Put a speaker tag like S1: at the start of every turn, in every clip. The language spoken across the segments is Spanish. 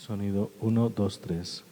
S1: Sonido uno, 2, 3.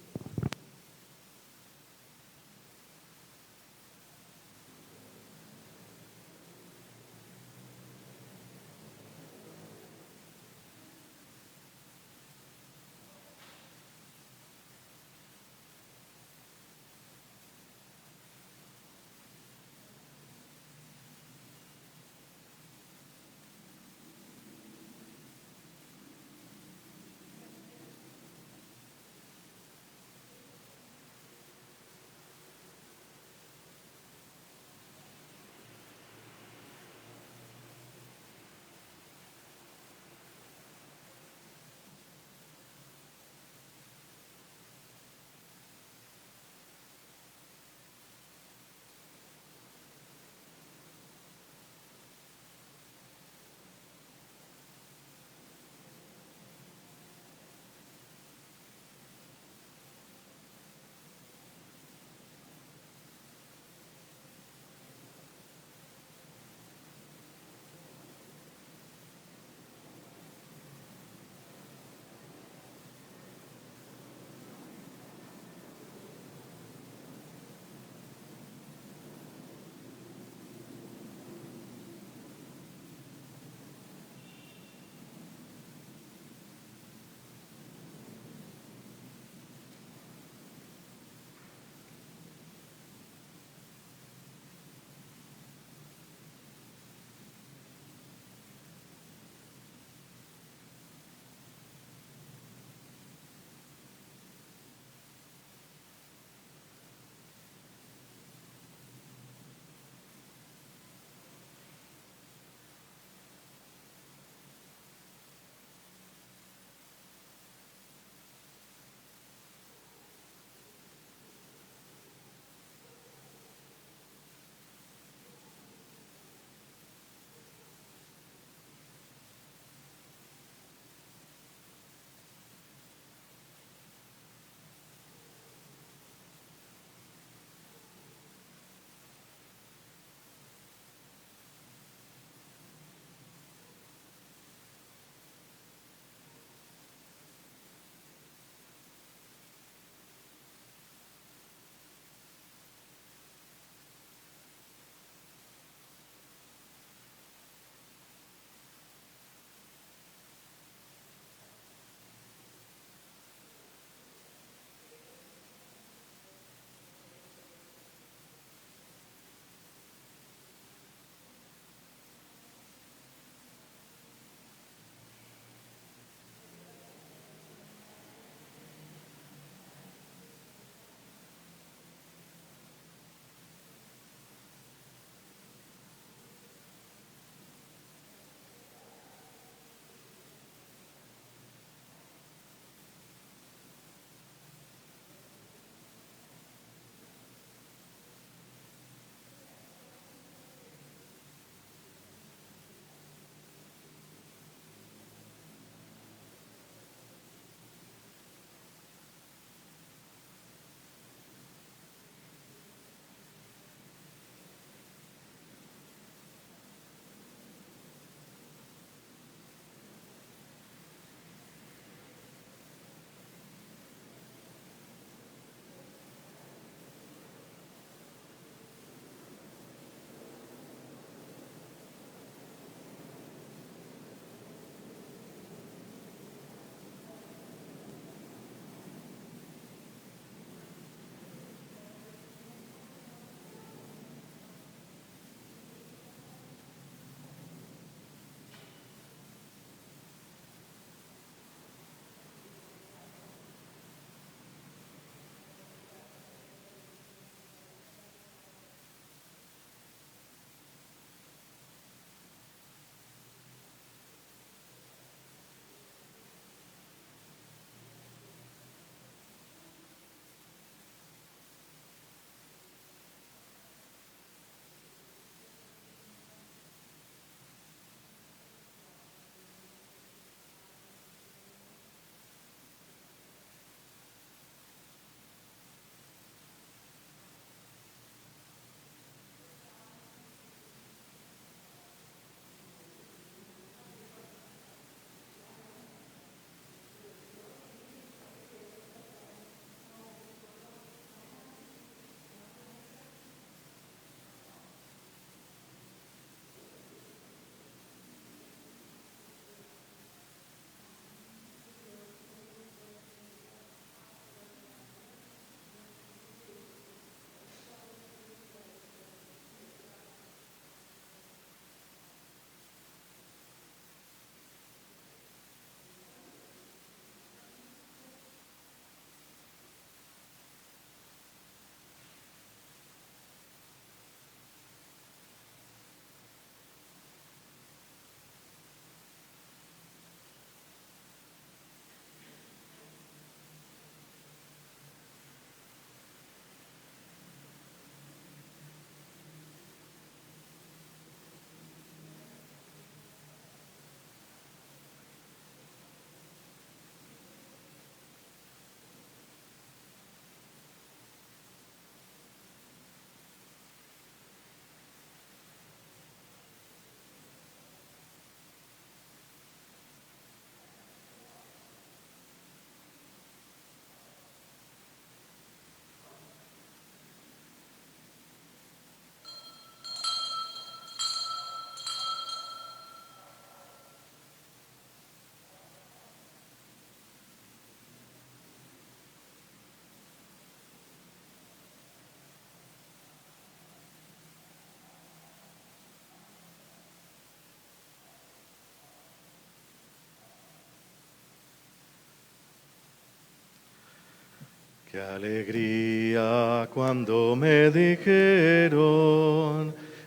S1: Qué alegría cuando me dijeron,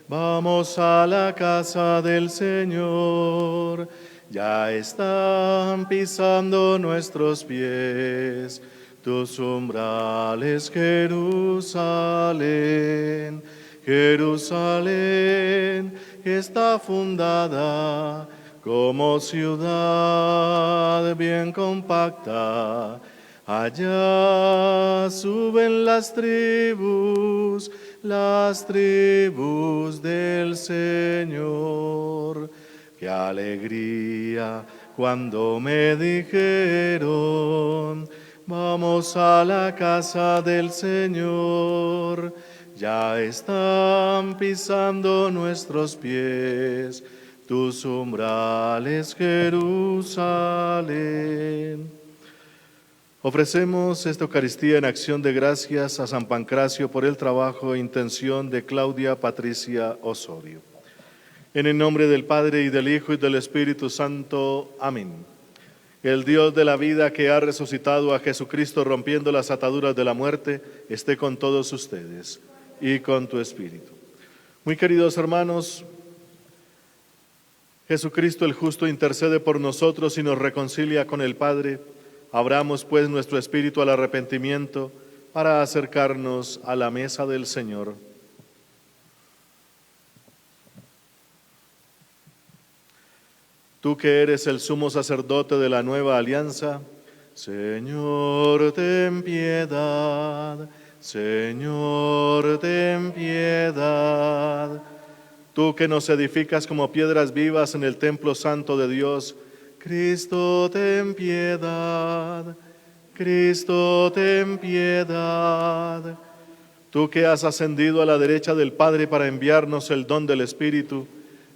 S1: vamos a la casa del Señor. Ya están pisando nuestros pies tus umbrales, Jerusalén. Jerusalén está fundada como ciudad bien compacta. Allá suben las tribus del Señor. Qué alegría cuando me dijeron, vamos a la casa del Señor. Ya están pisando nuestros pies tus umbrales, Jerusalén. Ofrecemos esta Eucaristía en acción de gracias a San Pancracio por el trabajo e intención de Claudia Patricia Osorio. En el nombre del Padre, y del Hijo, y del Espíritu Santo. Amén. El Dios de la vida, que ha resucitado a Jesucristo rompiendo las ataduras de la muerte, esté con todos ustedes y con tu espíritu. Muy queridos hermanos, Jesucristo el justo intercede por nosotros y nos reconcilia con el Padre. Abramos pues nuestro espíritu al arrepentimiento para acercarnos a la mesa del Señor. Tú que eres el sumo sacerdote de la nueva alianza, Señor, ten piedad. Señor, ten piedad. Tú que nos edificas como piedras vivas en el templo santo de Dios, Cristo, ten piedad. Cristo, ten piedad. Tú que has ascendido a la derecha del Padre para enviarnos el don del Espíritu,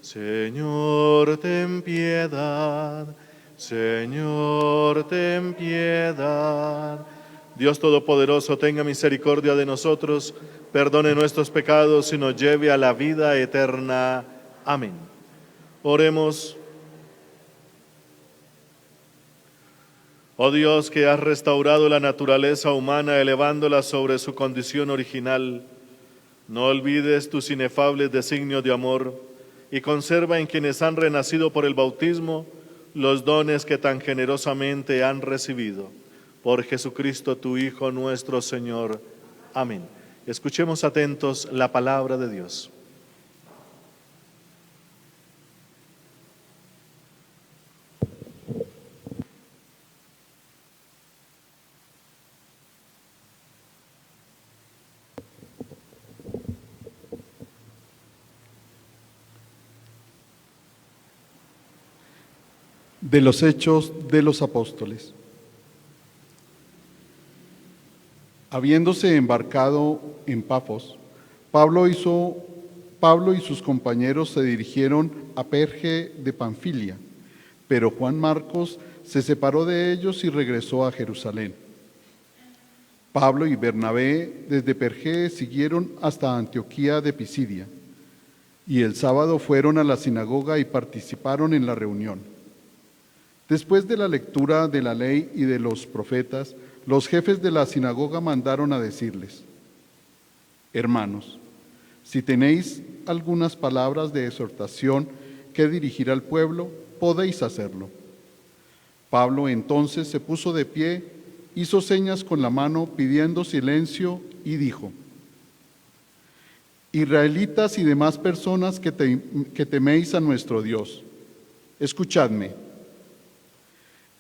S1: Señor, ten piedad. Señor, ten piedad. Dios Todopoderoso, tenga misericordia de nosotros, perdone nuestros pecados y nos lleve a la vida eterna. Amén. Oremos. Oh Dios, que has restaurado la naturaleza humana elevándola sobre su condición original, no olvides tus inefables designios de amor y conserva en quienes han renacido por el bautismo los dones que tan generosamente han recibido. Por Jesucristo, tu Hijo, nuestro Señor. Amén. Escuchemos atentos la palabra de Dios.
S2: De los Hechos de los Apóstoles. Habiéndose embarcado en Pafos, Pablo y sus compañeros se dirigieron a Perge de Panfilia, pero Juan Marcos se separó de ellos y regresó a Jerusalén. Pablo y Bernabé desde Perge siguieron hasta Antioquía de Pisidia, y el sábado fueron a la sinagoga y participaron en la reunión. Después de la lectura de la ley y de los profetas, los jefes de la sinagoga mandaron a decirles: hermanos, si tenéis algunas palabras de exhortación que dirigir al pueblo, podéis hacerlo. Pablo entonces se puso de pie, hizo señas con la mano pidiendo silencio y dijo: israelitas y demás personas que teméis a nuestro Dios, escuchadme.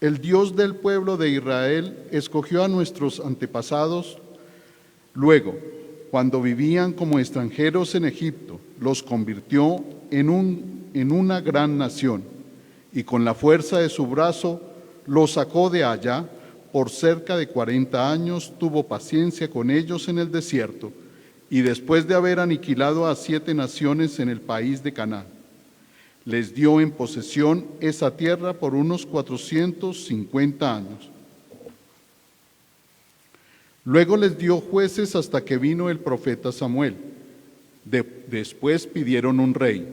S2: El Dios del pueblo de Israel escogió a nuestros antepasados. Luego, cuando vivían como extranjeros en Egipto, los convirtió en una gran nación, y con la fuerza de su brazo los sacó de allá. Por cerca de 40 años tuvo paciencia con ellos en el desierto, y después de haber aniquilado a 7 naciones en el país de Canaán, les dio en posesión esa tierra por unos 450 años. Luego les dio jueces hasta que vino el profeta Samuel. Después pidieron un rey,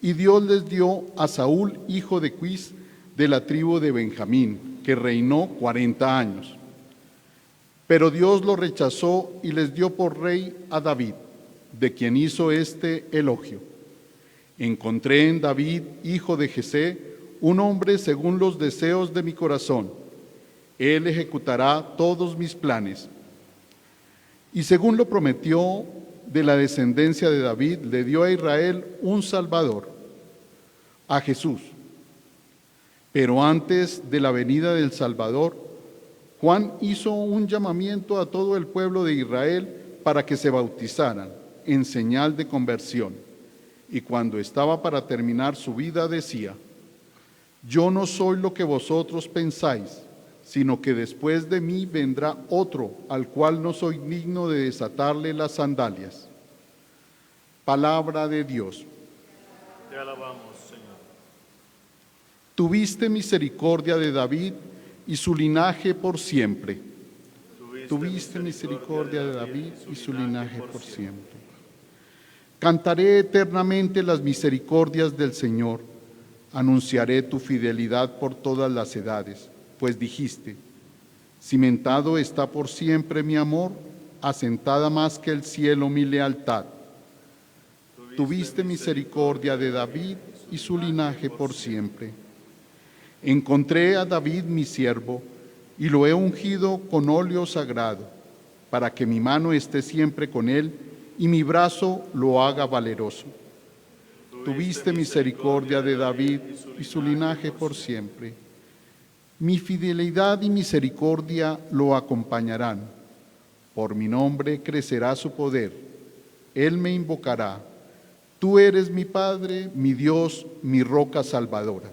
S2: y Dios les dio a Saúl, hijo de Quis, de la tribu de Benjamín, que reinó 40 años. Pero Dios lo rechazó y les dio por rey a David, de quien hizo este elogio. Encontré en David, hijo de Jesé, un hombre según los deseos de mi corazón. Él ejecutará todos mis planes. Y según lo prometió, de la descendencia de David le dio a Israel un Salvador, a Jesús. Pero antes de la venida del Salvador, Juan hizo un llamamiento a todo el pueblo de Israel para que se bautizaran en señal de conversión. Y cuando estaba para terminar su vida decía: yo no soy lo que vosotros pensáis, sino que después de mí vendrá otro, al cual no soy digno de desatarle las sandalias. Palabra de Dios.
S1: Te alabamos, Señor.
S2: Tuviste misericordia de David y su linaje por siempre. Tuviste misericordia de David y su linaje por siempre. Cantaré eternamente las misericordias del Señor. Anunciaré tu fidelidad por todas las edades, pues dijiste: cimentado está por siempre mi amor, asentada más que el cielo mi lealtad. Tuviste misericordia de David y su linaje por siempre. Encontré a David mi siervo, y lo he ungido con óleo sagrado, para que mi mano esté siempre con él, y mi brazo lo haga valeroso. Tuviste misericordia de David y su linaje por siempre. Mi fidelidad y misericordia lo acompañarán. Por mi nombre crecerá su poder. Él me invocará. Tú eres mi Padre, mi Dios, mi roca salvadora.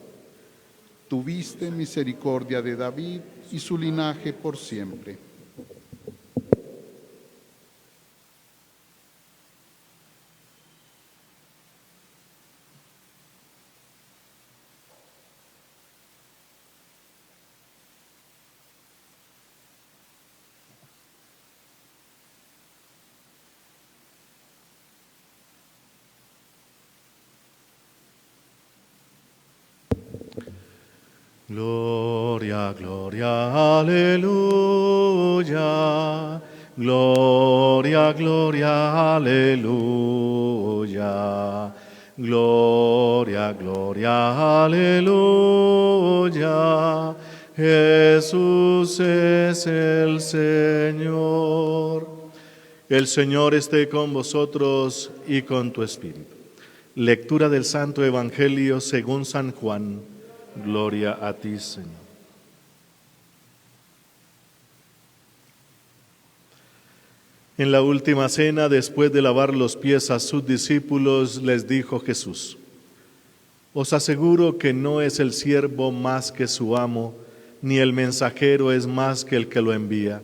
S2: Tuviste misericordia de David y su linaje por siempre.
S1: Gloria, gloria, aleluya. Gloria, gloria, aleluya. Gloria, gloria, aleluya. Jesús es el Señor. El Señor esté con vosotros y con tu espíritu. Lectura del Santo Evangelio según San Juan. Gloria a ti, Señor. En la última cena, después de lavar los pies a sus discípulos, les dijo Jesús: os aseguro que no es el siervo más que su amo, ni el mensajero es más que el que lo envía.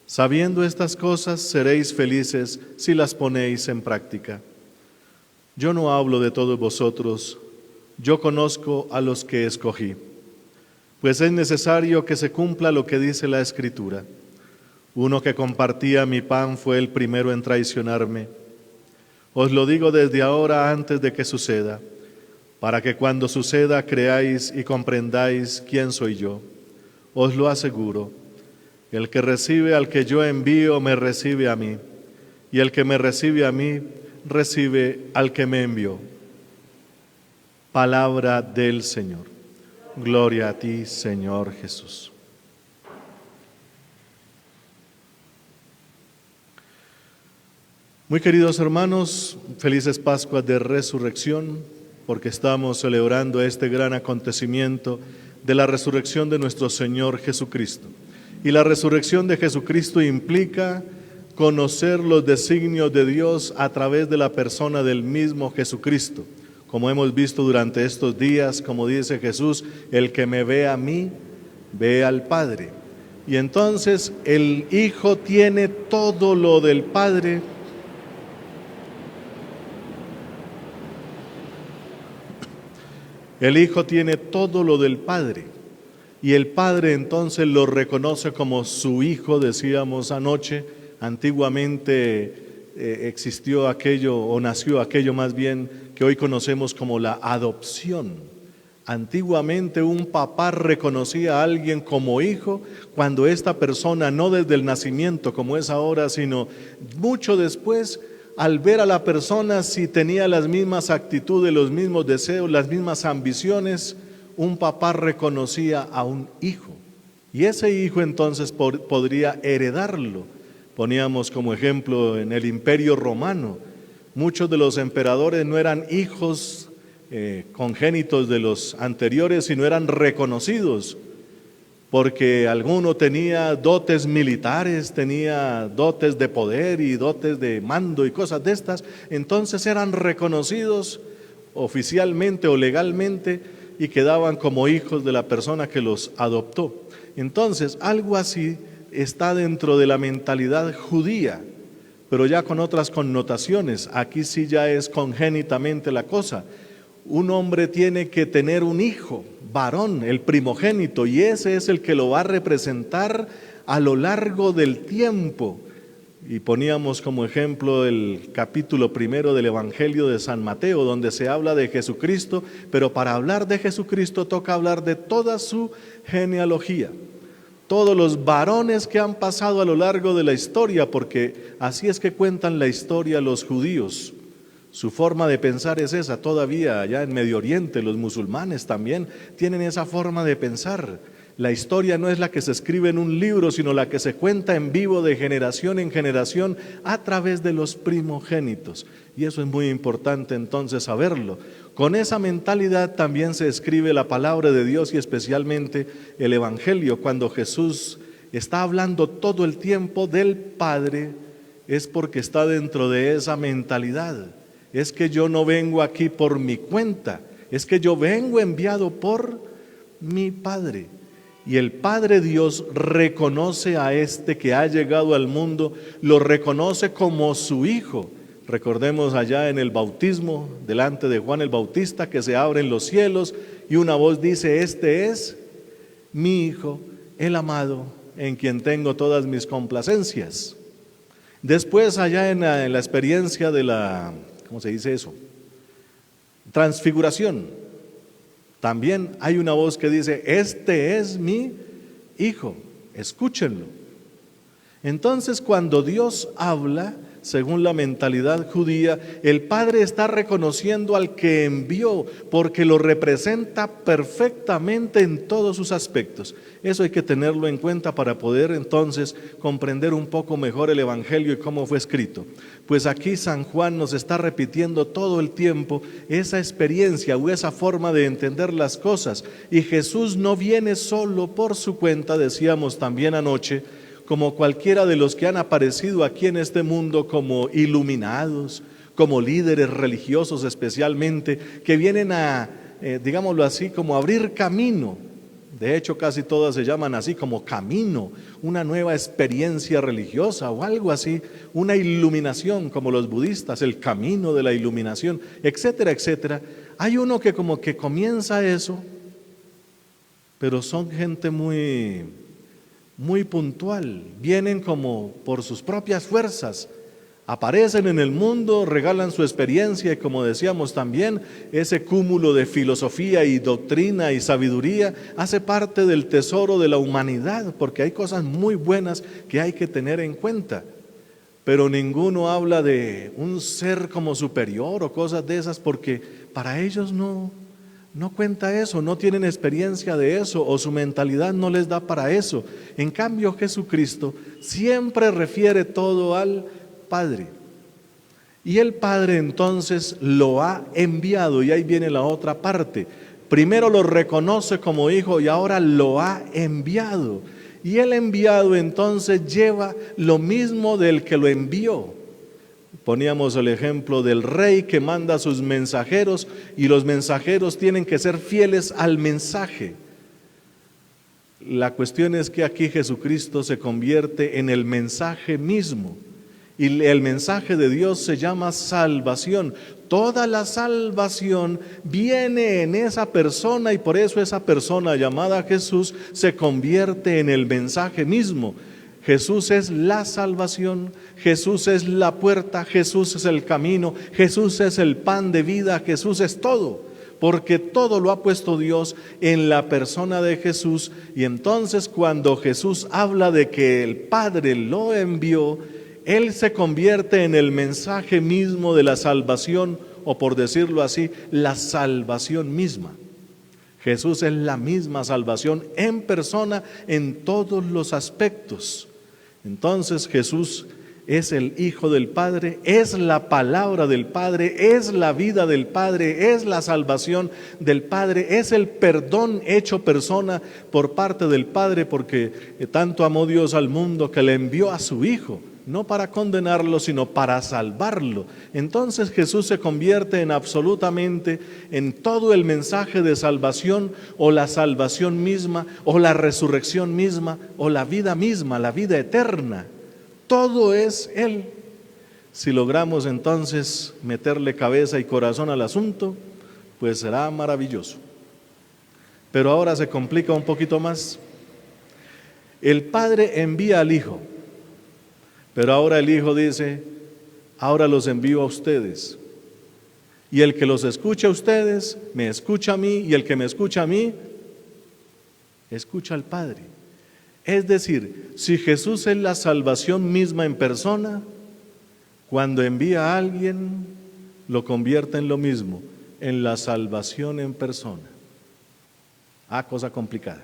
S1: Sabiendo estas cosas, seréis felices si las ponéis en práctica. Yo no hablo de todos vosotros, yo conozco a los que escogí, pues es necesario que se cumpla lo que dice la Escritura. Uno que compartía mi pan fue el primero en traicionarme. Os lo digo desde ahora antes de que suceda, para que cuando suceda creáis y comprendáis quién soy yo. Os lo aseguro, el que recibe al que yo envío me recibe a mí, y el que me recibe a mí recibe al que me envió. Palabra del Señor. Gloria a ti, Señor Jesús. Muy queridos hermanos, felices Pascuas de Resurrección, porque estamos celebrando este gran acontecimiento de la resurrección de nuestro Señor Jesucristo. Y la resurrección de Jesucristo implica conocer los designios de Dios a través de la persona del mismo Jesucristo. Como hemos visto durante estos días, como dice Jesús, el que me ve a mí, ve al Padre. Y entonces el Hijo tiene todo lo del Padre. El Hijo tiene todo lo del Padre. Y el Padre entonces lo reconoce como su Hijo, decíamos anoche. Antiguamente existió aquello, o nació aquello más bien, que hoy conocemos como la adopción. Antiguamente un papá reconocía a alguien como hijo cuando esta persona, no desde el nacimiento como es ahora, sino mucho después, al ver a la persona si tenía las mismas actitudes, los mismos deseos, las mismas ambiciones, un papá reconocía a un hijo. Y ese hijo entonces podría heredarlo. Poníamos como ejemplo en el Imperio Romano, muchos de los emperadores no eran hijos congénitos de los anteriores, sino eran reconocidos, porque alguno tenía dotes militares, tenía dotes de poder y dotes de mando y cosas de estas, entonces eran reconocidos oficialmente o legalmente y quedaban como hijos de la persona que los adoptó. Entonces, algo así está dentro de la mentalidad judía, pero ya con otras connotaciones. Aquí sí ya es congénitamente la cosa. Un hombre tiene que tener un hijo, varón, el primogénito, y ese es el que lo va a representar a lo largo del tiempo. Y poníamos como ejemplo el capítulo 1 del Evangelio de San Mateo, donde se habla de Jesucristo, pero para hablar de Jesucristo toca hablar de toda su genealogía, todos los varones que han pasado a lo largo de la historia, porque así es que cuentan la historia los judíos. Su forma de pensar es esa, todavía allá en Medio Oriente los musulmanes también tienen esa forma de pensar. La historia no es la que se escribe en un libro, sino la que se cuenta en vivo de generación en generación a través de los primogénitos. Y eso es muy importante entonces saberlo. Con esa mentalidad también se escribe la palabra de Dios y especialmente el Evangelio. Cuando Jesús está hablando todo el tiempo del Padre, es porque está dentro de esa mentalidad. Es que yo no vengo aquí por mi cuenta, es que yo vengo enviado por mi Padre. Y el Padre Dios reconoce a este que ha llegado al mundo, lo reconoce como su Hijo. Recordemos allá en el bautismo, delante de Juan el Bautista, que se abren los cielos y una voz dice: este es mi Hijo, el amado, en quien tengo todas mis complacencias. Después allá en la experiencia de la, ¿cómo se dice eso? Transfiguración. También hay una voz que dice: este es mi Hijo, escúchenlo. Entonces, cuando Dios habla, según la mentalidad judía, el Padre está reconociendo al que envió, porque lo representa perfectamente en todos sus aspectos. Eso hay que tenerlo en cuenta para poder entonces comprender un poco mejor el Evangelio y cómo fue escrito. Pues aquí San Juan nos está repitiendo todo el tiempo esa experiencia o esa forma de entender las cosas. Y Jesús no viene solo por su cuenta, decíamos también anoche, como cualquiera de los que han aparecido aquí en este mundo como iluminados, como líderes religiosos especialmente, que vienen a, digámoslo así, como abrir camino. De hecho, casi todas se llaman así, como camino, una nueva experiencia religiosa o algo así, una iluminación, como los budistas, el camino de la iluminación, etcétera, etcétera. Hay uno que como que comienza eso, pero son gente muy puntual, vienen como por sus propias fuerzas, aparecen en el mundo, regalan su experiencia y, como decíamos también, ese cúmulo de filosofía y doctrina y sabiduría hace parte del tesoro de la humanidad, porque hay cosas muy buenas que hay que tener en cuenta, pero ninguno habla de un ser como superior o cosas de esas, porque para ellos no cuenta eso, no tienen experiencia de eso o su mentalidad no les da para eso. En cambio, Jesucristo siempre refiere todo al Padre. Y el Padre entonces lo ha enviado, y ahí viene la otra parte. Primero lo reconoce como hijo y ahora lo ha enviado. Y el enviado entonces lleva lo mismo del que lo envió. Poníamos el ejemplo del rey que manda a sus mensajeros y los mensajeros tienen que ser fieles al mensaje. La cuestión es que aquí Jesucristo se convierte en el mensaje mismo y el mensaje de Dios se llama salvación. Toda la salvación viene en esa persona y por eso esa persona llamada Jesús se convierte en el mensaje mismo. Jesús es la salvación, Jesús es la puerta, Jesús es el camino, Jesús es el pan de vida, Jesús es todo. porque todo lo ha puesto Dios en la persona de Jesús. Y entonces cuando Jesús habla de que el Padre lo envió, Él se convierte en el mensaje mismo de la salvación, o por decirlo así, la salvación misma. Jesús es la misma salvación en persona en todos los aspectos. Entonces Jesús es el Hijo del Padre, es la palabra del Padre, es la vida del Padre, es la salvación del Padre, es el perdón hecho persona por parte del Padre, porque tanto amó Dios al mundo que le envió a su Hijo, no para condenarlo, sino para salvarlo. Entonces Jesús se convierte en absolutamente en todo el mensaje de salvación, o la salvación misma, o la resurrección misma, o la vida misma, la vida eterna. Todo es Él. Si logramos entonces meterle cabeza y corazón al asunto, pues será maravilloso. Pero ahora se complica un poquito más. El Padre envía al Hijo, pero ahora el Hijo dice: ahora los envío a ustedes. Y el que los escucha a ustedes, me escucha a mí, y el que me escucha a mí, escucha al Padre. Es decir, si Jesús es la salvación misma en persona, cuando envía a alguien, lo convierte en lo mismo, en la salvación en persona. Cosa complicada.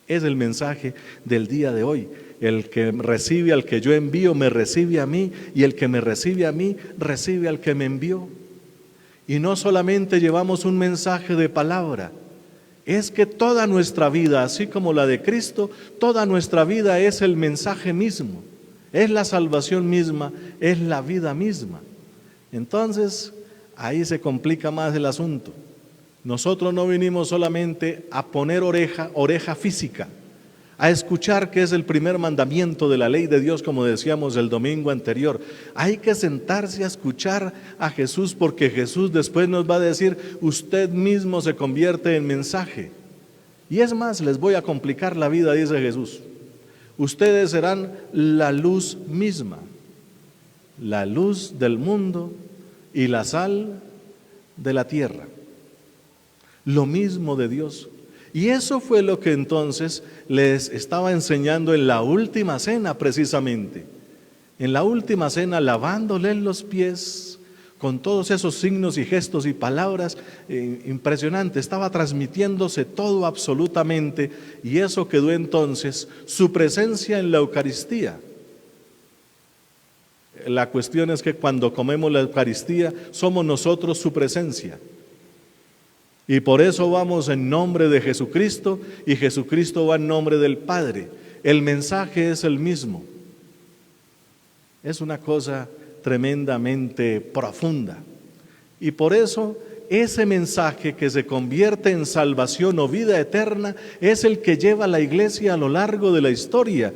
S1: Es el mensaje del día de hoy. El que recibe al que yo envío, me recibe a mí, y el que me recibe a mí, recibe al que me envió. Y no solamente llevamos un mensaje de palabra, es que toda nuestra vida, así como la de Cristo, toda nuestra vida es el mensaje mismo, es la salvación misma, es la vida misma. Entonces, ahí se complica más el asunto. Nosotros no vinimos solamente a poner oreja física, a escuchar, que es el primer mandamiento de la ley de Dios, como decíamos el domingo anterior. Hay que sentarse a escuchar a Jesús, porque Jesús después nos va a decir: usted mismo se convierte en mensaje. Y es más, les voy a complicar la vida, dice Jesús. Ustedes serán la luz misma, la luz del mundo y la sal de la tierra. Lo mismo de Dios. Y eso fue lo que entonces les estaba enseñando en la última cena, precisamente. En la última cena, lavándoles los pies con todos esos signos y gestos y palabras impresionantes. Estaba transmitiéndose todo absolutamente, y eso quedó entonces su presencia en la Eucaristía. La cuestión es que cuando comemos la Eucaristía, somos nosotros su presencia. Y por eso vamos en nombre de Jesucristo, y Jesucristo va en nombre del Padre. El mensaje es el mismo. Es una cosa tremendamente profunda. Y por eso ese mensaje que se convierte en salvación o vida eterna es el que lleva a la iglesia a lo largo de la historia.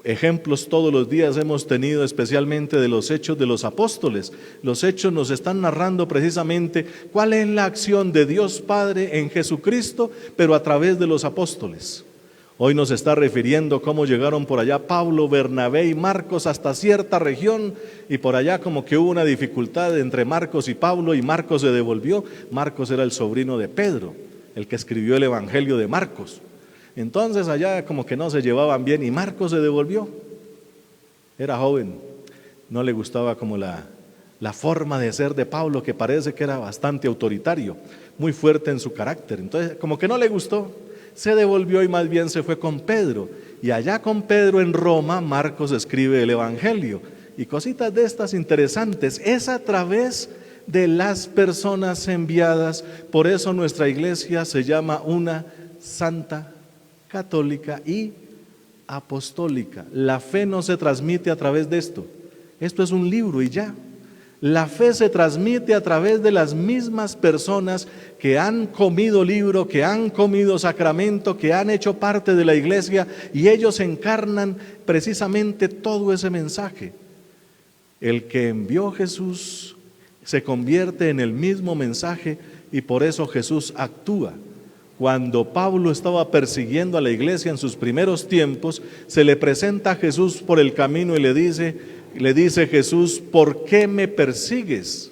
S1: Ejemplos todos los días hemos tenido, especialmente de los hechos de los apóstoles. Los hechos nos están narrando precisamente cuál es la acción de Dios Padre en Jesucristo, pero a través de los apóstoles. Hoy nos está refiriendo cómo llegaron por allá Pablo, Bernabé y Marcos hasta cierta región, y por allá como que hubo una dificultad entre Marcos y Pablo, y Marcos se devolvió. Marcos era el sobrino de Pedro, el que escribió el Evangelio de Marcos. Entonces allá como que no se llevaban bien, y Marcos se devolvió. Era joven, no le gustaba como la forma de ser de Pablo, que parece que era bastante autoritario, muy fuerte en su carácter. Entonces como que no le gustó, se devolvió y más bien se fue con Pedro. Y allá con Pedro en Roma, Marcos escribe el Evangelio. Y cositas de estas interesantes. Es a través de las personas enviadas. Por eso nuestra iglesia se llama una santa, católica y apostólica. La fe no se transmite a través de esto. Esto es un libro y ya. La fe se transmite a través de las mismas personas que han comido libro, que han comido sacramento, que han hecho parte de la iglesia, y ellos encarnan precisamente todo ese mensaje. El que envió Jesús se convierte en el mismo mensaje, y por eso Jesús actúa. Cuando Pablo estaba persiguiendo a la iglesia en sus primeros tiempos, se le presenta a Jesús por el camino y le dice Jesús: ¿por qué me persigues?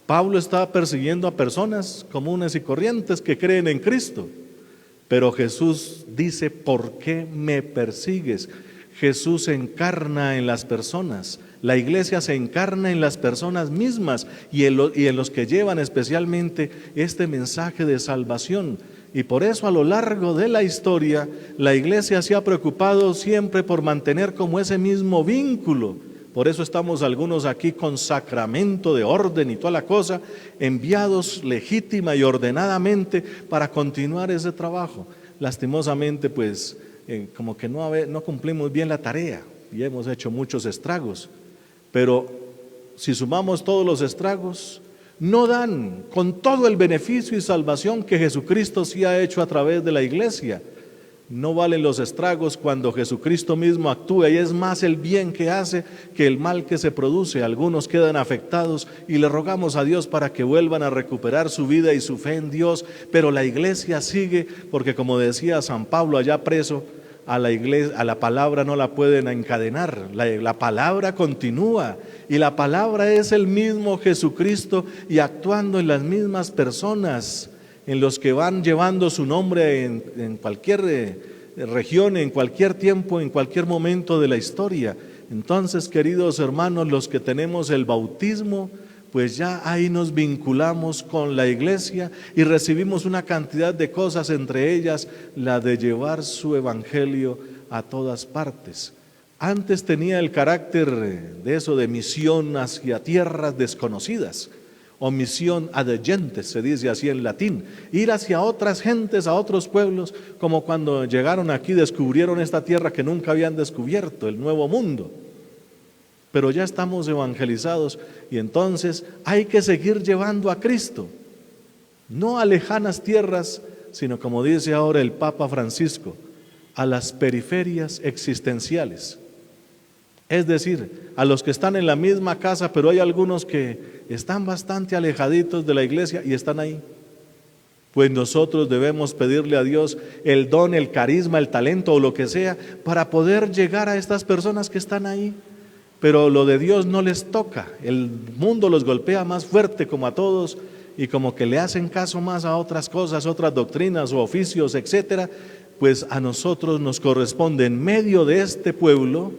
S1: Pablo estaba persiguiendo a personas comunes y corrientes que creen en Cristo. Pero Jesús dice, ¿por qué me persigues? Jesús se encarna en las personas. La iglesia se encarna en las personas mismas y en los que llevan especialmente este mensaje de salvación. Y por eso a lo largo de la historia, la iglesia se ha preocupado siempre por mantener como ese mismo vínculo. Por eso estamos algunos aquí con sacramento de orden y toda la cosa, enviados legítima y ordenadamente para continuar ese trabajo. Lastimosamente, pues, como que no cumplimos bien la tarea y hemos hecho muchos estragos. Pero si sumamos todos los estragos, no dan con todo el beneficio y salvación que Jesucristo sí ha hecho a través de la iglesia. No valen los estragos cuando Jesucristo mismo actúa, y es más el bien que hace que el mal que se produce. Algunos quedan afectados y le rogamos a Dios para que vuelvan a recuperar su vida y su fe en Dios, pero la iglesia sigue, porque como decía San Pablo allá preso, a la palabra no la pueden encadenar, la palabra continúa, y la palabra es el mismo Jesucristo y actuando en las mismas personas, en los que van llevando su nombre en cualquier región, en cualquier tiempo, en cualquier momento de la historia. Entonces, queridos hermanos, los que tenemos el bautismo, pues ya ahí nos vinculamos con la iglesia y recibimos una cantidad de cosas, entre ellas la de llevar su evangelio a todas partes. Antes tenía el carácter de eso, de misión hacia tierras desconocidas, o misión ad gentes, se dice así en latín, ir hacia otras gentes, a otros pueblos, como cuando llegaron aquí descubrieron esta tierra que nunca habían descubierto, el Nuevo Mundo. Pero ya estamos evangelizados y entonces hay que seguir llevando a Cristo, no a lejanas tierras, sino como dice ahora el Papa Francisco, a las periferias existenciales. Es decir, a los que están en la misma casa, pero hay algunos que están bastante alejaditos de la iglesia y están ahí. Pues nosotros debemos pedirle a Dios el don, el carisma, el talento o lo que sea para poder llegar a estas personas que están ahí. Pero lo de Dios no les toca, el mundo los golpea más fuerte como a todos y como que le hacen caso más a otras cosas, otras doctrinas o oficios, etcétera. Pues a nosotros nos corresponde en medio de este pueblo,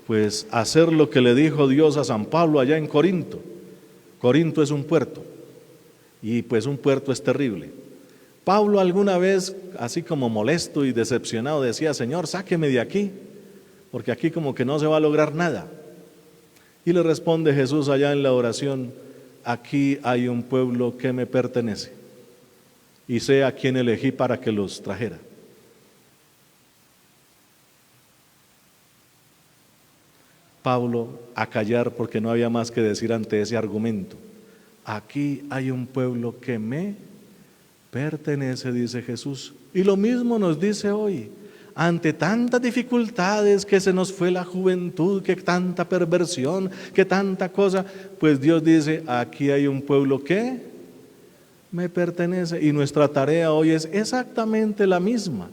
S1: pues hacer lo que le dijo Dios a San Pablo allá en Corinto. Corinto es un puerto y pues un puerto es terrible. Pablo alguna vez, así como molesto y decepcionado, decía, Señor, sáqueme de aquí, porque aquí como que no se va a lograr nada. Y le responde Jesús allá en la oración, aquí hay un pueblo que me pertenece y sé a quién elegí para que los trajera. Pablo a callar porque no había más que decir ante ese argumento. Aquí hay un pueblo que me pertenece, dice Jesús. Y lo mismo nos dice hoy. Ante tantas dificultades, que se nos fue la juventud, que tanta perversión, que tanta cosa, pues Dios dice, aquí hay un pueblo que me pertenece. Y nuestra tarea hoy es exactamente la misma.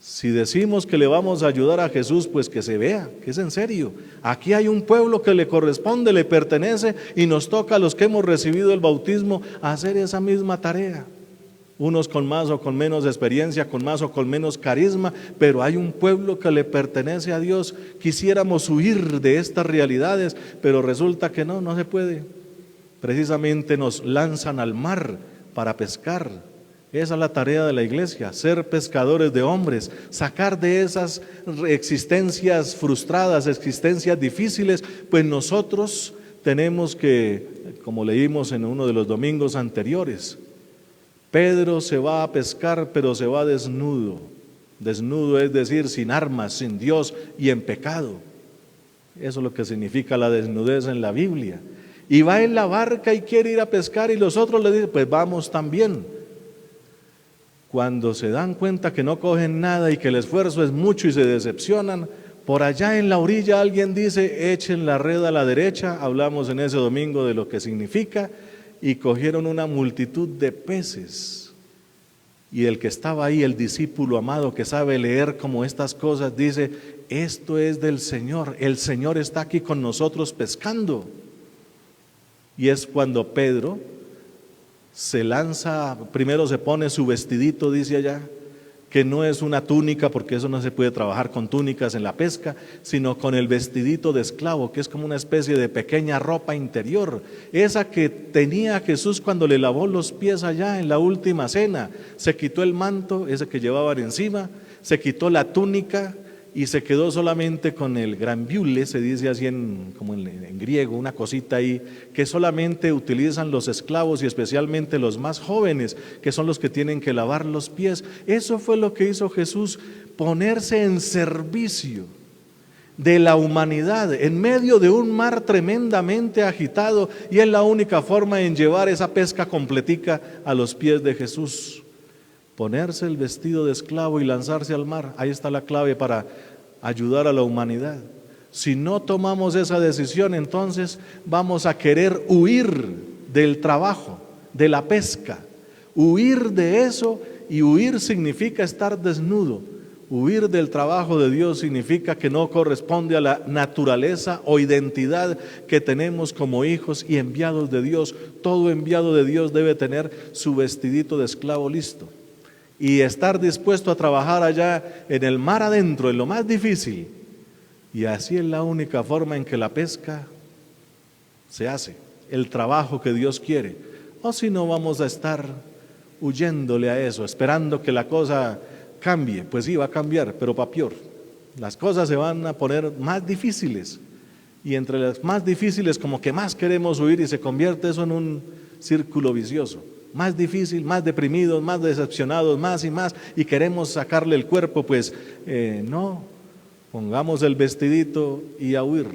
S1: Si decimos que le vamos a ayudar a Jesús, pues que se vea, que es en serio. Aquí hay un pueblo que le corresponde, le pertenece, y nos toca a los que hemos recibido el bautismo hacer esa misma tarea. Unos con más o con menos experiencia, con más o con menos carisma, pero hay un pueblo que le pertenece a Dios. Quisiéramos huir de estas realidades, pero resulta que no se puede. Precisamente nos lanzan al mar para pescar. Esa es la tarea de la iglesia, ser pescadores de hombres, sacar de esas existencias frustradas, existencias difíciles, pues nosotros tenemos que, como leímos en uno de los domingos anteriores, Pedro se va a pescar, pero se va desnudo. Desnudo es decir, sin armas, sin Dios y en pecado. Eso es lo que significa la desnudez en la Biblia. Y va en la barca y quiere ir a pescar y los otros le dicen, pues vamos también. Cuando se dan cuenta que no cogen nada y que el esfuerzo es mucho y se decepcionan, por allá en la orilla alguien dice, echen la red a la derecha, hablamos en ese domingo de lo que significa, y cogieron una multitud de peces. Y el que estaba ahí, el discípulo amado que sabe leer como estas cosas, dice, esto es del Señor, el Señor está aquí con nosotros pescando. Y es cuando Pedro se lanza, primero se pone su vestidito, dice allá, que no es una túnica, porque eso no se puede trabajar con túnicas en la pesca, sino con el vestidito de esclavo, que es como una especie de pequeña ropa interior, esa que tenía Jesús cuando le lavó los pies allá en la última cena. Se quitó el manto, ese que llevaban encima, se quitó la túnica y se quedó solamente con el granviule, se dice así como en griego, una cosita ahí, que solamente utilizan los esclavos y especialmente los más jóvenes, que son los que tienen que lavar los pies. Eso fue lo que hizo Jesús, ponerse en servicio de la humanidad en medio de un mar tremendamente agitado, y es la única forma en llevar esa pesca completica a los pies de Jesús. Ponerse el vestido de esclavo y lanzarse al mar. Ahí está la clave para ayudar a la humanidad. Si no tomamos esa decisión, entonces vamos a querer huir del trabajo, de la pesca, huir de eso, y huir significa estar desnudo. Huir del trabajo de Dios significa que no corresponde a la naturaleza o identidad que tenemos como hijos y enviados de Dios. Todo enviado de Dios debe tener su vestidito de esclavo listo y estar dispuesto a trabajar allá en el mar adentro, en lo más difícil. Y así es la única forma en que la pesca se hace, el trabajo que Dios quiere. O si no, vamos a estar huyéndole a eso, esperando que la cosa cambie. Pues sí, va a cambiar, pero para peor. Las cosas se van a poner más difíciles, y entre las más difíciles como que más queremos huir, y se convierte eso en un círculo vicioso. Más difícil, más deprimidos, más decepcionados, más y más, y queremos sacarle el cuerpo. Pues no, pongamos el vestidito y a huir,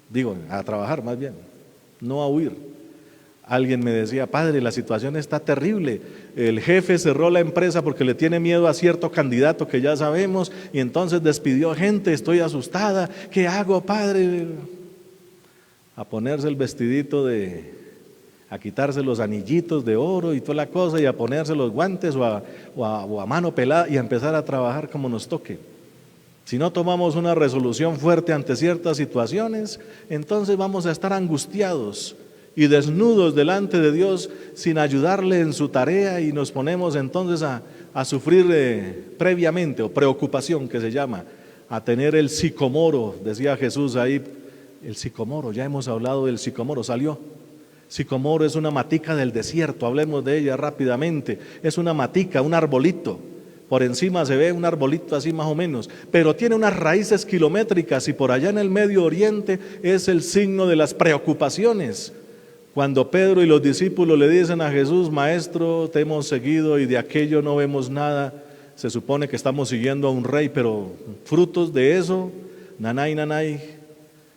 S1: digo, a trabajar más bien, no a huir. Alguien me decía: padre, la situación está terrible, el jefe cerró la empresa porque le tiene miedo a cierto candidato que ya sabemos, y entonces despidió gente, estoy asustada, ¿qué hago, padre? A ponerse el vestidito a quitarse los anillitos de oro y toda la cosa, y a ponerse los guantes o a mano pelada, y a empezar a trabajar como nos toque. Si no tomamos una resolución fuerte ante ciertas situaciones, entonces vamos a estar angustiados y desnudos delante de Dios sin ayudarle en su tarea, y nos ponemos entonces a sufrir previamente, o preocupación que se llama, a tener el sicomoro, decía Jesús ahí, el sicomoro, ya hemos hablado del sicomoro, salió. Sicomoro es una matica del desierto, hablemos de ella rápidamente. Es una matica, un arbolito, por encima se ve un arbolito así más o menos, pero tiene unas raíces kilométricas, y por allá en el Medio Oriente es el signo de las preocupaciones. Cuando Pedro y los discípulos le dicen a Jesús: maestro, te hemos seguido y de aquello no vemos nada, se supone que estamos siguiendo a un rey, pero frutos de eso, nanay, nanay.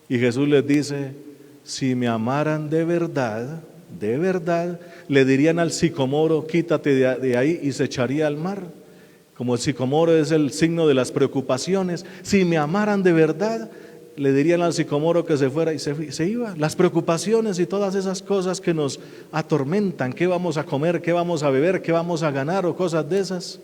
S1: Y Jesús les dice: si me amaran de verdad, le dirían al sicomoro: quítate de ahí, y se echaría al mar. Como el sicomoro es el signo de las preocupaciones, si me amaran de verdad, le dirían al sicomoro que se fuera, y se iba. Las preocupaciones y todas esas cosas que nos atormentan, qué vamos a comer, qué vamos a beber, qué vamos a ganar, o cosas de esas.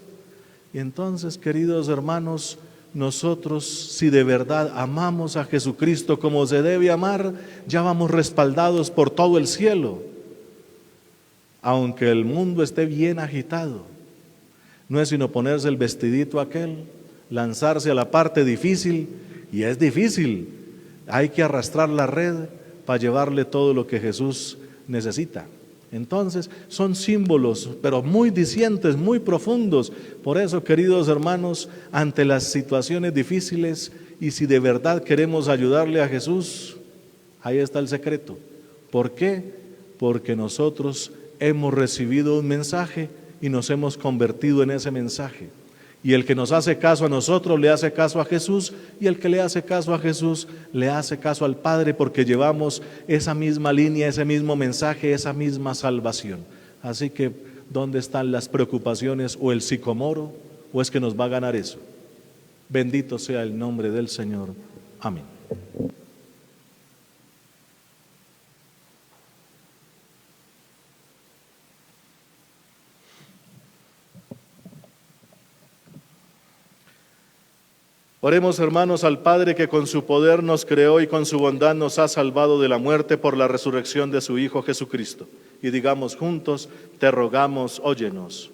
S1: Y entonces, queridos hermanos, nosotros, si de verdad amamos a Jesucristo como se debe amar, ya vamos respaldados por todo el cielo, aunque el mundo esté bien agitado. No es sino ponerse el vestidito aquel, lanzarse a la parte difícil, y es difícil, hay que arrastrar la red para llevarle todo lo que Jesús necesita. Entonces son símbolos, pero muy dicientes, muy profundos. Por eso, queridos hermanos, ante las situaciones difíciles, y si de verdad queremos ayudarle a Jesús, ahí está el secreto. ¿Por qué? Porque nosotros hemos recibido un mensaje y nos hemos convertido en ese mensaje. Y el que nos hace caso a nosotros le hace caso a Jesús, y el que le hace caso a Jesús le hace caso al Padre, porque llevamos esa misma línea, ese mismo mensaje, esa misma salvación. Así que, ¿dónde están las preocupaciones o el sicomoro? ¿O es que nos va a ganar eso? Bendito sea el nombre del Señor. Amén. Oremos, hermanos, al Padre que con su poder nos creó y con su bondad nos ha salvado de la muerte por la resurrección de su Hijo Jesucristo. Y digamos juntos, te rogamos, óyenos.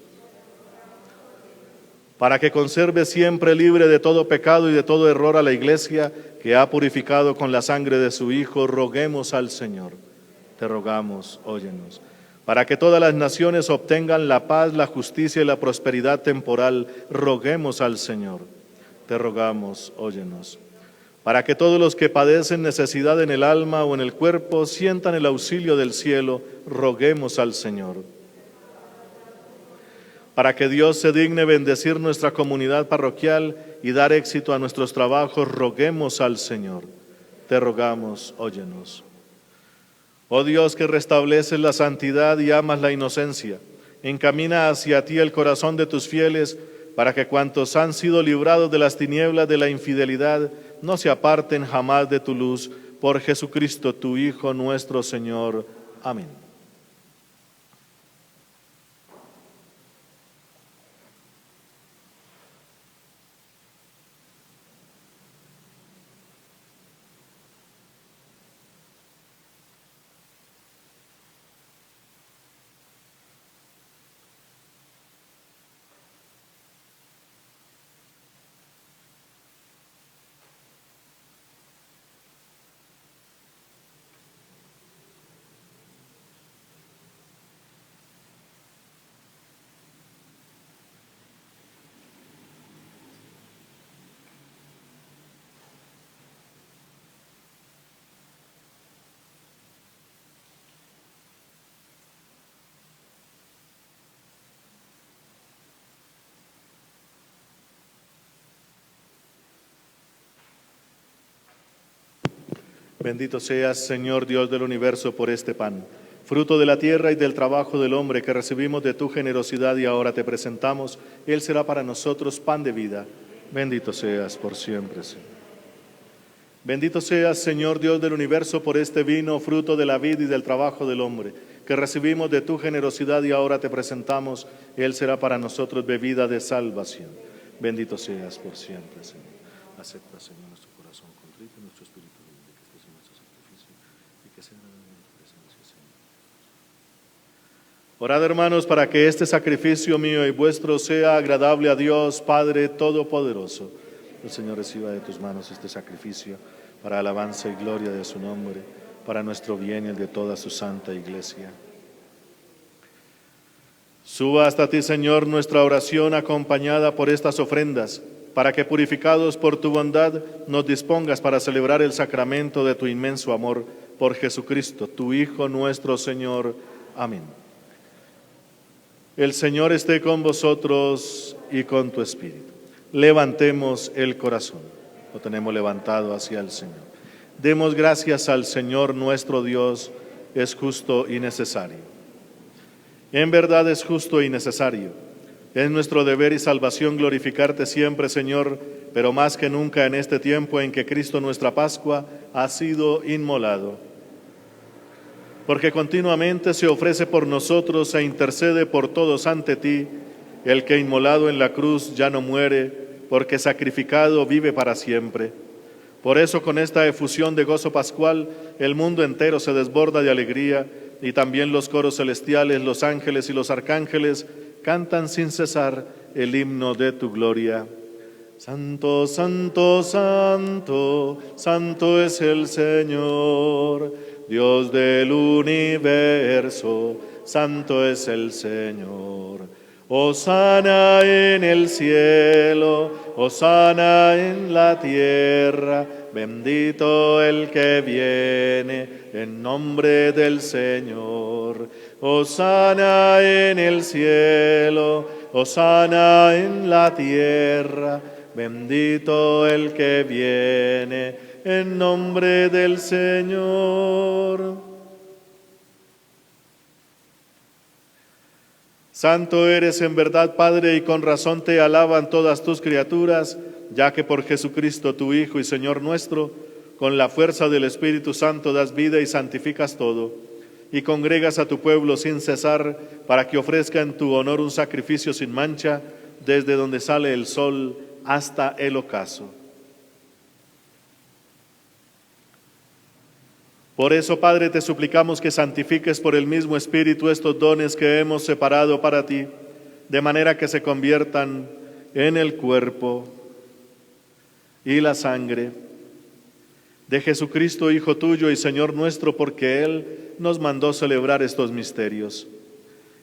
S1: Para que conserve siempre libre de todo pecado y de todo error a la Iglesia, que ha purificado con la sangre de su Hijo, roguemos al Señor. Te rogamos, óyenos. Para que todas las naciones obtengan la paz, la justicia y la prosperidad temporal, roguemos al Señor. Te rogamos, óyenos. Para que todos los que padecen necesidad en el alma o en el cuerpo sientan el auxilio del cielo, roguemos al Señor. Para que Dios se digne bendecir nuestra comunidad parroquial y dar éxito a nuestros trabajos, roguemos al Señor. Te rogamos, óyenos. Oh Dios, que restableces la santidad y amas la inocencia, encamina hacia ti el corazón de tus fieles, para que cuantos han sido librados de las tinieblas de la infidelidad no se aparten jamás de tu luz, por Jesucristo tu Hijo nuestro Señor. Amén. Bendito seas, Señor Dios del universo, por este pan, fruto de la tierra y del trabajo del hombre que recibimos de tu generosidad y ahora te presentamos. Él será para nosotros pan de vida. Bendito seas por siempre, Señor. Bendito seas, Señor Dios del universo, por este vino, fruto de la vid y del trabajo del hombre, que recibimos de tu generosidad y ahora te presentamos. Él será para nosotros bebida de salvación. Bendito seas por siempre, Señor. Acepta, Señor, nuestro corazón contrito y nuestro espíritu humilde, que este sea nuestro sacrificio y que sea agradable en tu presencia, Señor. Orad, hermanos, para que este sacrificio mío y vuestro sea agradable a Dios, Padre Todopoderoso. El Señor reciba de tus manos este sacrificio para alabanza y gloria de su nombre, para nuestro bien y el de toda su santa Iglesia. Suba hasta ti, Señor, nuestra oración acompañada por estas ofrendas, para que, purificados por tu bondad, nos dispongas para celebrar el sacramento de tu inmenso amor, por Jesucristo, tu Hijo nuestro Señor. Amén. El Señor esté con vosotros y con tu espíritu. Levantemos el corazón, lo tenemos levantado hacia el Señor. Demos gracias al Señor nuestro Dios, es justo y necesario. En verdad es justo y necesario. Es nuestro deber y salvación glorificarte siempre, Señor, pero más que nunca en este tiempo en que Cristo nuestra Pascua ha sido inmolado. Porque continuamente se ofrece por nosotros e intercede por todos ante ti, el que inmolado en la cruz ya no muere, porque sacrificado vive para siempre. Por eso, con esta efusión de gozo pascual, el mundo entero se desborda de alegría, y también los coros celestiales, los ángeles y los arcángeles cantan sin cesar el himno de tu gloria. Santo, santo, santo, santo es el Señor, Dios del universo, santo es el Señor. Hosana en el cielo, hosana en la tierra, bendito el que viene en nombre del Señor. Hosana en el cielo, hosana en la tierra, bendito el que viene en nombre del Señor. Santo eres en verdad, Padre, y con razón te alaban todas tus criaturas, ya que por Jesucristo tu Hijo y Señor nuestro, con la fuerza del Espíritu Santo das vida y santificas todo, y congregas a tu pueblo sin cesar, para que ofrezca en tu honor un sacrificio sin mancha, desde donde sale el sol hasta el ocaso. Por eso, Padre, te suplicamos que santifiques por el mismo Espíritu estos dones que hemos separado para ti, de manera que se conviertan en el cuerpo y la sangre de Jesucristo, Hijo tuyo y Señor nuestro, porque Él nos mandó celebrar estos misterios.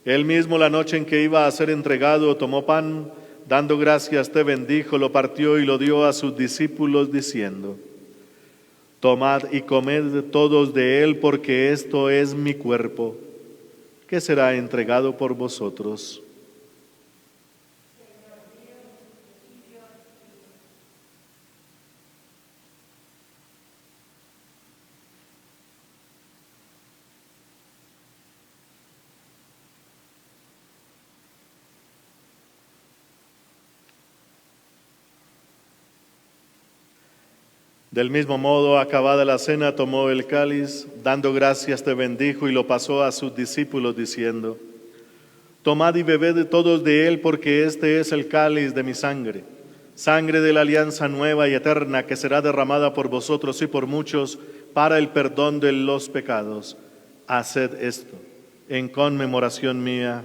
S1: Él mismo, la noche en que iba a ser entregado, tomó pan, dando gracias, te bendijo, lo partió y lo dio a sus discípulos, diciendo: Tomad y comed todos de él, porque esto es mi cuerpo, que será entregado por vosotros. Del mismo modo, acabada la cena, tomó el cáliz, dando gracias te bendijo y lo pasó a sus discípulos, diciendo: Tomad y bebed todos de él, porque este es el cáliz de mi sangre, sangre de la alianza nueva y eterna, que será derramada por vosotros y por muchos para el perdón de los pecados. Haced esto en conmemoración mía.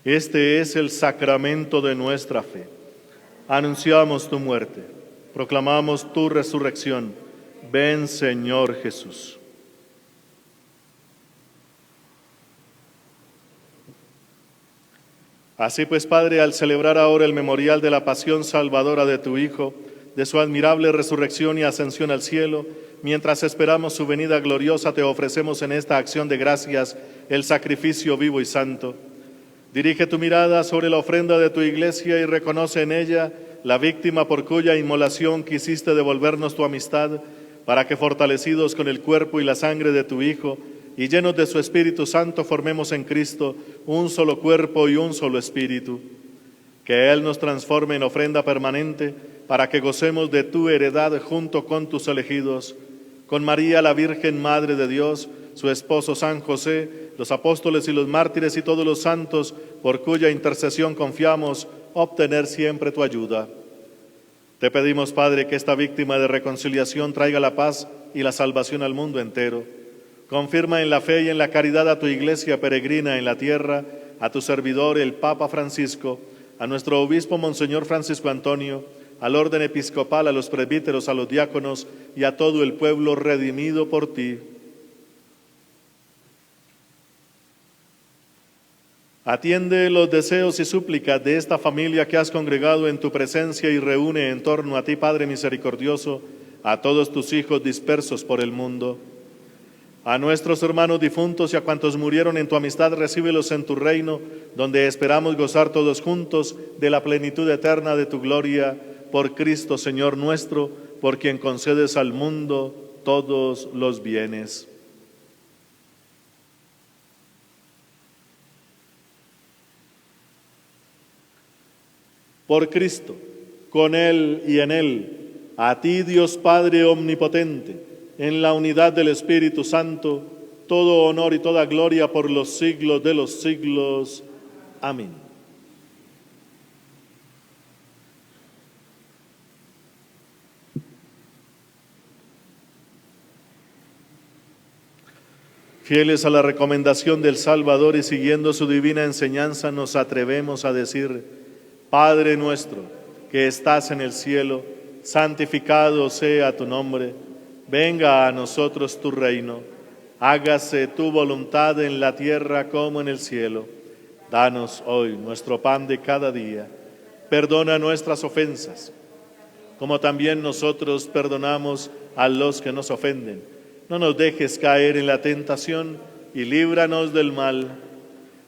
S1: Este es el sacramento de nuestra fe. Anunciamos tu muerte, proclamamos tu resurrección. Ven, Señor Jesús. Así pues, Padre, al celebrar ahora el memorial de la pasión salvadora de tu Hijo, de su admirable resurrección y ascensión al cielo, mientras esperamos su venida gloriosa, te ofrecemos en esta acción de gracias el sacrificio vivo y santo. Dirige tu mirada sobre la ofrenda de tu iglesia y reconoce en ella la víctima por cuya inmolación quisiste devolvernos tu amistad, para que, fortalecidos con el cuerpo y la sangre de tu Hijo y llenos de su Espíritu Santo, formemos en Cristo un solo cuerpo y un solo espíritu. Que Él nos transforme en ofrenda permanente, para que gocemos de tu heredad junto con tus elegidos, con María, la Virgen Madre de Dios, su esposo San José, los apóstoles y los mártires y todos los santos, por cuya intercesión confiamos obtener siempre tu ayuda. Te pedimos, Padre, que esta víctima de reconciliación traiga la paz y la salvación al mundo entero. Confirma en la fe y en la caridad a tu iglesia peregrina en la tierra, a tu servidor, el Papa Francisco, a nuestro obispo Monseñor Francisco Antonio, al orden episcopal, a los presbíteros, a los diáconos y a todo el pueblo redimido por ti. Atiende los deseos y súplicas de esta familia que has congregado en tu presencia y reúne en torno a ti, Padre misericordioso, a todos tus hijos dispersos por el mundo. A nuestros hermanos difuntos y a cuantos murieron en tu amistad, recíbelos en tu reino, donde esperamos gozar todos juntos de la plenitud eterna de tu gloria, por Cristo Señor nuestro, por quien concedes al mundo todos los bienes. Por Cristo, con Él y en Él, a ti, Dios Padre omnipotente, en la unidad del Espíritu Santo, todo honor y toda gloria por los siglos de los siglos. Amén. Fieles a la recomendación del Salvador y siguiendo su divina enseñanza, nos atrevemos a decir: Padre nuestro, que estás en el cielo, santificado sea tu nombre. Venga a nosotros tu reino. Hágase tu voluntad en la tierra como en el cielo. Danos hoy nuestro pan de cada día. Perdona nuestras ofensas, como también nosotros perdonamos a los que nos ofenden. No nos dejes caer en la tentación y líbranos del mal.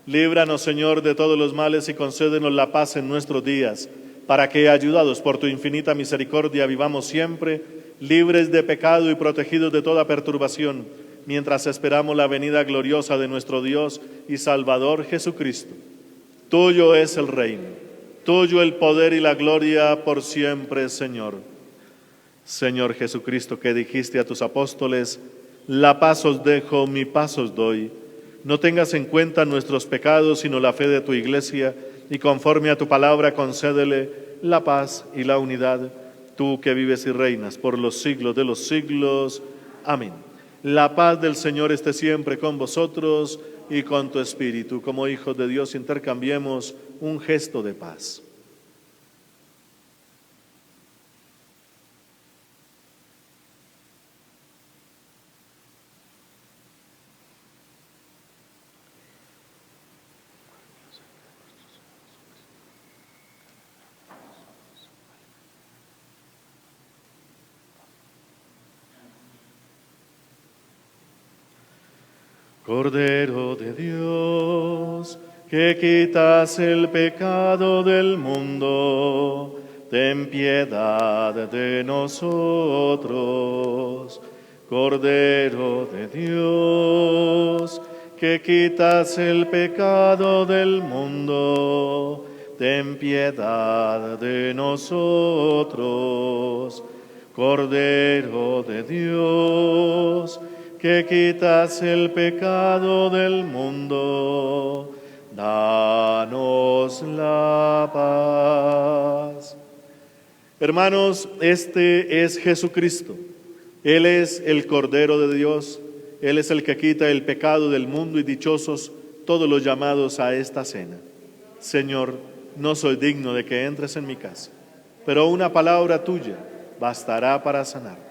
S1: Líbranos, Señor, de todos los males y concédenos la paz en nuestros días, para que, ayudados por tu infinita misericordia, vivamos siempre libres de pecado y protegidos de toda perturbación, mientras esperamos la venida gloriosa de nuestro Dios y Salvador Jesucristo. Tuyo es el reino, tuyo el poder y la gloria por siempre, Señor. Señor Jesucristo, que dijiste a tus apóstoles, la paz os dejo, mi paz os doy. No tengas en cuenta nuestros pecados, sino la fe de tu Iglesia, y conforme a tu palabra concédele la paz y la unidad, tú que vives y reinas por los siglos de los siglos. Amén. La paz del Señor esté siempre con vosotros y con tu espíritu. Como hijos de Dios intercambiemos un gesto de paz. Cordero de Dios, que quitas el pecado del mundo, ten piedad de nosotros. Cordero de Dios, que quitas el pecado del mundo, ten piedad de nosotros. Cordero de Dios, que quitas el pecado del mundo, danos la paz. Hermanos, este es Jesucristo. Él es el Cordero de Dios. Él es el que quita el pecado del mundo, y dichosos todos los llamados a esta cena. Señor, no soy digno de que entres en mi casa, pero una palabra tuya bastará para sanar.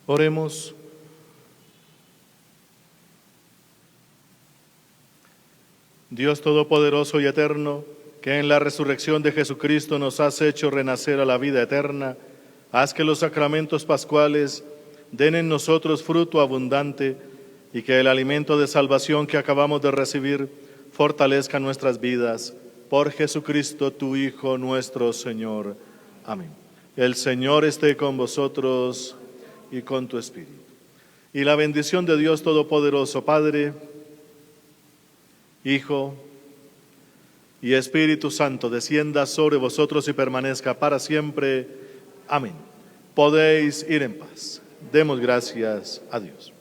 S1: Oremos. Dios Todopoderoso y Eterno, que en la resurrección de Jesucristo nos has hecho renacer a la vida eterna, haz que los sacramentos pascuales den en nosotros fruto abundante y que el alimento de salvación que acabamos de recibir fortalezca nuestras vidas. Por Jesucristo, tu Hijo, nuestro Señor. Amén. El Señor esté con vosotros y con tu espíritu. Y la bendición de Dios Todopoderoso, Padre, Hijo y Espíritu Santo, descienda sobre vosotros y permanezca para siempre. Amén. Podéis ir en paz. Demos gracias a Dios.